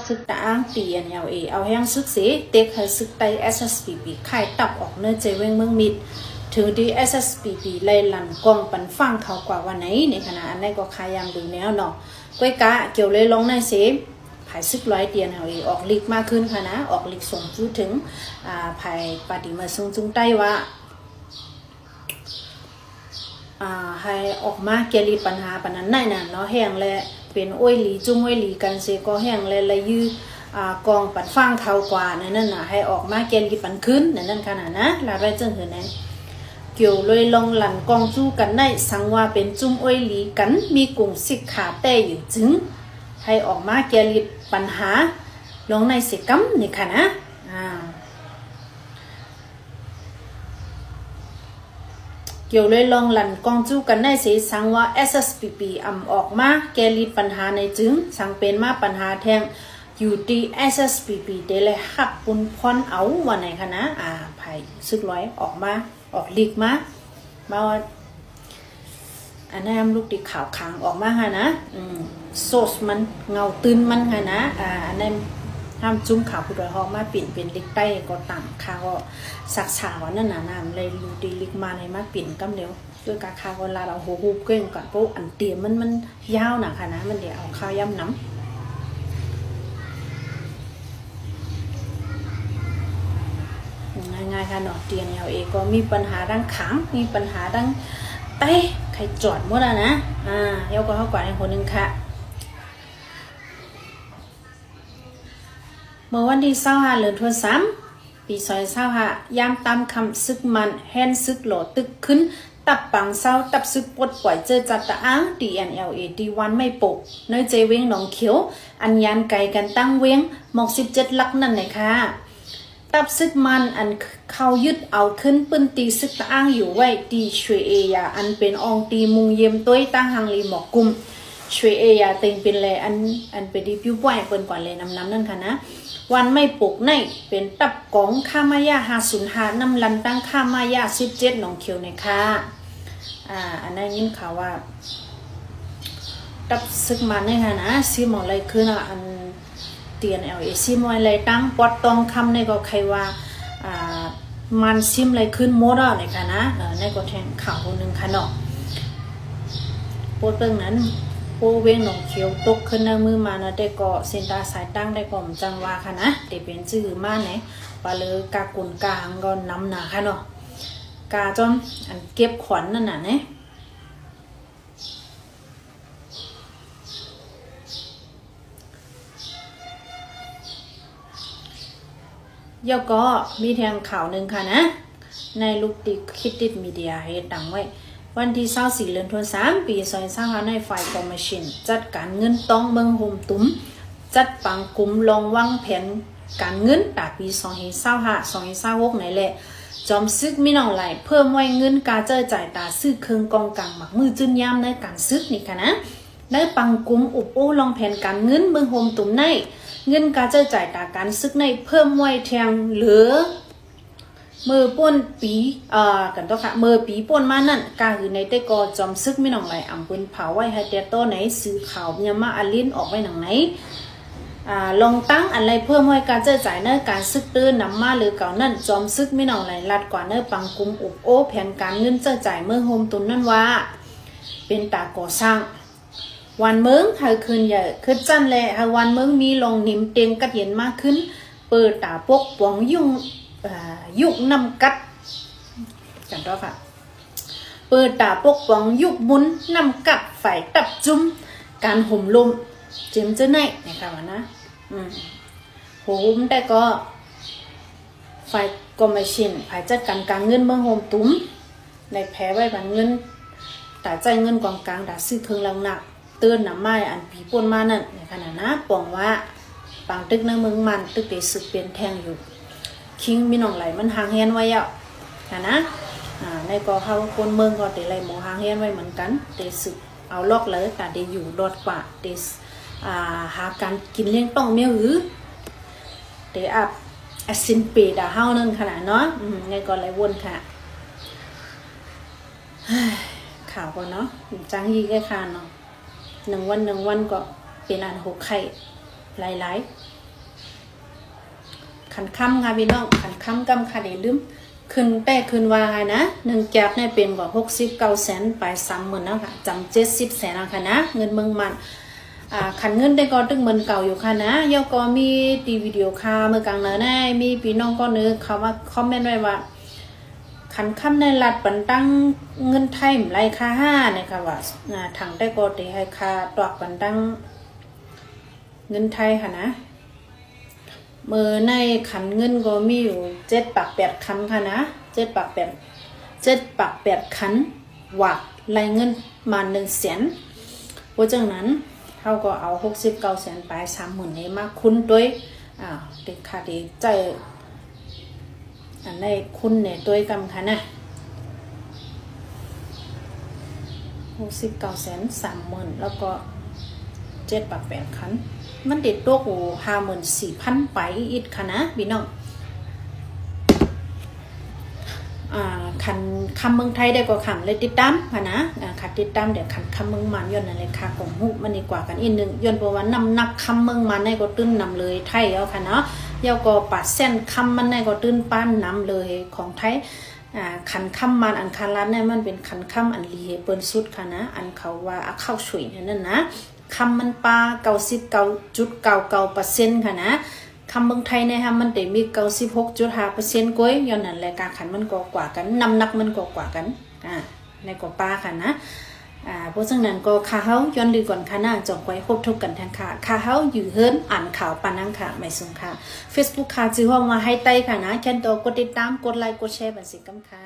ซึกตาอ้างตีอันยาวเอาแห้งซึกสีเต็กให้ซึกไต SSPP ไข่ตับออกเนื้อเจเวงเมืองมิดถึงที่ SSPP ไล่ลันกองปันฟังเขากว่าวันไหนในขณะอันนี้ก็ขายยังดูแนวเนาะก้อยกะเกี่ยวเลยลงในเสภายซึกร้อยเตียนเอาออกลีกมากขึ้นค่ะนะออกลีกส่งจู้ถึงภายปฏิมาซึ่งจุงใต้ว่าให้ออกมาแก้ปัญหาปัญหาไหนน่ะเนาะแห้งและเป็นอ้อยหลีจุ้มอ้อยหลีกันเสก็แห้งและเลยยื้อกองปันฟังเขากว่านั่นน่ะให้ออกมาแก้ปันขึ้นนั่นขนาดนะลาไปจังเหือไหนเกี่ยวเลยลงหลันกองจู้กันในสังว่าเป็นจุ้มอ้อยหลีกันมีกลุ่มสิกขาแต่อยู่จึงให้ออกมาแก้ปัญหาลงในสิกัมนี่ค่ะนะเกี่ยวเลยลองหลันกองจู้กันในเสียสังว่า SSPP ออกมาแก้ปัญหาในจึงสังเป็นมาปัญหาแทงอยู่ที่ SSPP ได้เลยหักปุนพรเอาวันไหนคะนะไผ่ซึกร้อยออกมาออกลีกมาว่าอันนั้นลูกติข่าวค้างออกมาค่ะนะโซสมันเงาตื้นมันค่ะนะอันนั้นห้ามจุ้มข่าวผู้ดอยหอกมาเปลี่ยนเป็นลิกใต้ก็ต่างข่าวก็สักฉาวนั่นน่ะน้ำเลยลูดีลิกมาในมาเปลี่ยนกำเดียวด้วยกาข่าวเวลาเราโหหูเก่งก่อนเพราะอันเตียมันยาวหนักค่ะนะมันเดี๋ยวเอาข้าวย่ำน้ำง่ายๆค่ะเนาะเตียนเอาเองก็มีปัญหาดังขางมีปัญหาดังไต้ใครจอดหมดแล้วนะเดี๋ยวก็เข้ากว่าในคนหนึ่งค่ะเมื่อวันที่25เดือนธันวาคมปี2025ยามตามคำซึกมันแฮนซึกหล่อตึกขึ้นตับปังเศร้าตับซึกปวดปล่อยเจอจัดตะอ้าง DNLA ดีวันไม่ปกเนื้อเจเวงหนองเขียวอันยานไก่กันตั้งเวงหมอก17ลักนั่นเลยค่ะตับซึกมันอันเขายึดเอาขึ้นปืนตีซึกตะอ้างอยู่ไว้ตีช่วยเอยาอันเป็นองตีมุงเยี่ยมต้วยตั้งหังลีหมอกกุมช่วยเอยาเต็งเป็นแลอันไปดีพิวไหวเปิ้นก่อนเลยน้ำนั่นค่ะนะวันไม่ปลุกในเป็นตับกองข้ามายา505น้ำลันตั้งข้ามายา17หนองเขียวในค่ะอันนั้นยินข่าวว่าตับซึกมันนี่ค่ะนะซีมอะไรคืออันเตียนซีมอะไรตั้งปอดตองคำในก็ใครว่ามันซิมอะไรขึ้นโมดในค่ะนะในก็แทงข่าวคนหนึ่งค่ะเนาะโพสต์เรื่องนั้นโอเวงหนองเขียวตกขึ้นในมือมานะได้ก็เส้นตาสายตั้งได้ก็มจังว่าค่ะนะเดี๋ยวเป็นชื่อมาไหนปลาเลยกากุนกาหังก็น้ำหนาค่ะเนาะกาจอมอันเก็บขวัญนั่นน่ะเนี่ยยกก็มีแทงข่าวหนึ่งค่ะนะในลูกติคิดติดมีเดียให้ดังไว้วันที่24เดือนธันวาคมปี2025ในฝ่ายคอมมิชชั่นจัดการเงินต้องเมืองโฮมตุ้มจัดปังกุมลองวางแผนการเงินตาปี2025-2026ไหนแหละจอมซึกมีน้องไหลเพิ่มไว้เงินการเจอจ่ายตาซื้อเครื่องกองกลางหมักมือจุนยามในการซึกนี่ค่ะนะได้ปังกุมอุบโอลองแผนการเงินเมืองโฮมตุ้มในเงินการเจอจ่ายตาการซึกในเพิ่มไว้แทงเหลือมือป้นปีกันต่อค่ะมือปีป้นมานั่นกาคือในแต่ก็จอมซึกไม่หนองไหลอ่ำปืนเผาไว้ให้แต่โตไหนซื้อข่าวเนี่ยมาอาลินออกไว้หนังไหนลองตั้งอะไรเพิ่มไว้การเจอจ่ายเนื้อการซึกตื้นนำมาหรือเก่านั่นจอมซึกไม่หนองไหลลัดกว่าเนื้อปังกุมอุบโอแผนการเงินเจอจ่ายเมื่อโฮมตุนนั่นว่าเป็นตาก่อสร้างวันเมืองให้คืนใหญ่คือจันแหละให้วันเมืองมีลงนิ่มเต็งกัดเย็นมากขึ้นเปิดตาปกปองยุ่งยุกนำกัดกันต่อค่ะเปิดตาปกป้องยุกบุญนำกัดฝ่ายตับจุ้มการห่มลมเจมเจ้าไหนนะคะวะนะโหมได้ก็ฝ่ายกอมชินฝ่ายจัดการเงินเมืองโฮมตุ้มในแพ้ไว้บันเงินแต่ใจเงินกองกลางด่าซื้อเครื่องลังหนักเตือนน้ำไม้อันผีป่นมานั่นในขณะนะปองว่าปังตึกในเมืองมันตึกเดสึกเปลี่ยนแทงอยู่คิงมีน้องไหลมันหางเฮียนไว้อ่ะนะในก็เขาคนเมืองก็เดไหลหมอหางเฮียนไว้เหมือนกันเดสึกเอาล็อกเลยแต่เดอยู่รอดกว่าเดหาการกินเลี้ยงต้องเมียหือเดอับสินเปดาเฮานั่นขนาดเนาะในก็ไหลวนค่ะข่าวก็เนาะจังยีแค่คานเนาะ1 วันก็เป็นอันหกไข่หลาย ขันค่ำงาพี่น้องขันค่ำกำคาเดลืมขึ้นแป้ขึ้นว่าไงนะ1แก๊บเนี่ยเป็นกว่า69 แสนไป30,000นะค่ะจำ70 แสนนะค่ะนะเงินเมืองมันขันเงินได้ก็ตึงเหมือนเก่าอยู่ค่ะนะยก็มีตีวิดีโอค่ะเมื่อกลางเนื้อได้มีพี่น้องก็เนื้อเขาว่าคอมเมนต์ไว้ว่าขันค่ำในรัฐปันตั้งเงินไทยไรค่า5เนี่ยค่ะว่าทางได้ก็ตีให้ค่าตอกปันตั้งเงินไทยค่ะนะเมื่อในขันเงินก็มีอยู่7 ปาก 8 คันค่ะนะ7 ปาก 8คันวักรายเงินมา1 แสนเพราะจังนั้นเขาก็เอา69 แสนไป30,000นี้มาคุ้นด้วยเด็กค่ะดีใจอันในคุณเนี่ยด้วยกำค่ะนะ69 แสน30,000แล้วก็7 ปาก 8 คันมันติดตัวกู54,000ไปอีกค่ะนะพี่น้องขันคำเมืองไทยได้ก็ขันเลยติดตามค่ะนะขัดติดตามเดี๋ยวขันคำเมืองมันย้อนอะไรค่ะของหุมันดีกว่ากันอีกหนึ่งย้อนเพราะว่านำนักคำเมืองมันในก็ตื้นนำเลยไทยเอาค่ะเนาะเยาก็ปัดเส้นคำมันในก็ตื้นป้านนำเลยของไทยขันคำมันอันคารันเนี่ยมันเป็นขันคำอันลีเปิ้นสุดค่ะนะอันเขาว่าเข้าช่วยนั่นนะคำมันปลา99.99%ค่ะนะคำเมืองไทยเนี่ยฮะมันได้มี96.5%ก้อยย้อนนั่นแหละการขันมันก็กว่ากันน้ำหนักมันก็กว่ากันในกว่าปลาค่ะนะเพราะฉะนั้นก็ข้าเฮาย้อนดีก่อนค่ะนะจงไว้พบทุกกันทางค่ะข้าเฮาอยู่เฮิรนอ่านข่าวปานังค่ะไม่สงค่ะ Facebook ค่ะจื้อห้องมาให้ใต้ค่ะนะแค่นตัวกดติดตามกดไลค์กดแชร์บันสิกัมค่ะ